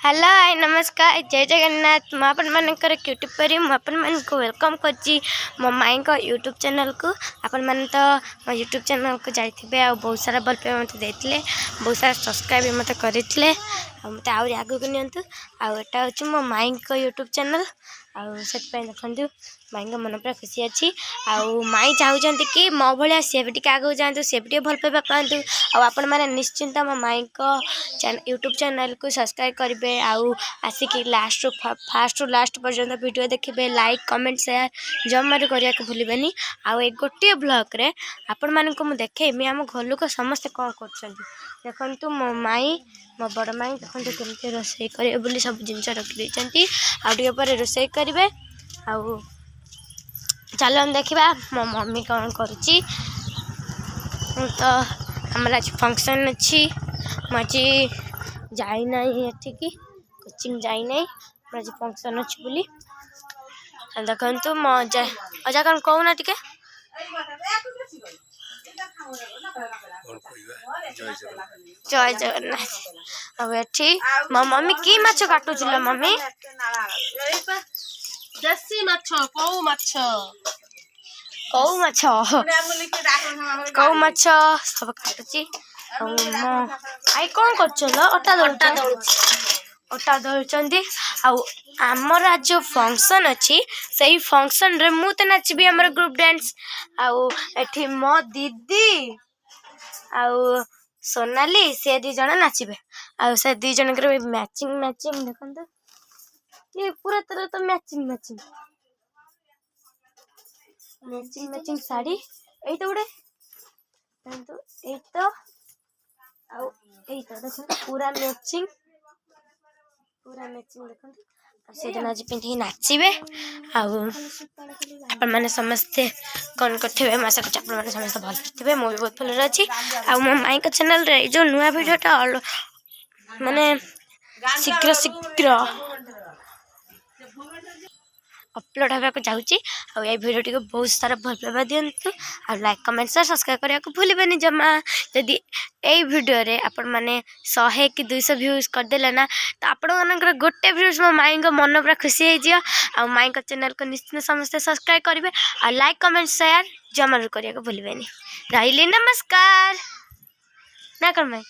Hello hi नमस्कार जय जगन्नाथ मुझे मानकर यूट्यूब पर मुझे वेलकम कर मो माई को यूट्यूब चैनल को आपण मैंने तो मो यूट्यूब चैनल को जाइए आ बहुत सारा भल पाइबा मत देते बहुत सारा सब्सक्राइब भी मत करते मत आगे को नियंतु आटा हूँ मो माई को यूट्यूब चैनल से देखु माई का मन पूरा खुशी अच्छी माई चाहते कि मो भाया सी भी आगे जातु सी भी भल पाइबा पातु आपण मैंने निश्चिंत मो माई को यूट्यूब चैनल को सब्सक्राइब करेंगे आसिक लास्ट फास्ट लास्ट पर्यंत वीडियो देखिए लाइक कमेंट शेयर जमार करने को भूलें आउ गोटे ब्लॉग रे आपण मानक मुझे देखेमी आम घर लोक समस्ते कौन कर देखु मो माई मो बड़ माई देखते केमती रोसे करेंगे सब जिन रखी आगे पर रोसे करेंगे आउ चल देखा मो मम्मी कौन करुच्ची तो आमर आज फंक्शन अच्छी मुझे जाना एठिकी कोचिंग जाना आज फंक्शन अच्छी बोली देखु मो अजा कौन कहूना टिके जय जगन्नाथ अब एठी मो मम्मी की माछ काटुचिल मम्मी देसी माछ कौ माछ कौ माछ कौ माछ सब काटुची आई कौन कर अटा दौड़ आमर आज जो फंक्शन अच्छी से फंक्शन रे मु तो नाचबी आमर ग्रुप डांस आठी मो दीदी आउ सोनाली से दी जन नाचे से दी जन मैचिंग मैचिंग देखो ये पूरा तरह तो matching matching matching matching sari यही तो गोटे यही तो देखो पूरा मैचिंग देखो से आज पिंधि नाचे मैंने समस्ते कौन करेंगे मशा कुछ मैंने समस्त भल थे मुझे बहुत भल अच्छी मो माई का चैनल रे जो नुआ वीडियोटा माने शीघ्र शीघ्र अपलोड होगा जाऊँगी वीडियो टी बहुत सारा भल पाइबा दिंतु लाइक कमेंट शेयर सब्सक्राइब करने को भूलें जमा जदि यही वीडियो रे आपण मैंने 100 कि 200 व्यूज करदे ना तो आपण मानकर गोटे व्यूज मो माई को मन पूरा खुशी हो माई का चैनल को निश्चित समस्ते सब्सक्राइब करेंगे और लाइक कमेंट शेयर जमा करने को भूलें रही नमस्कार ना कर माई।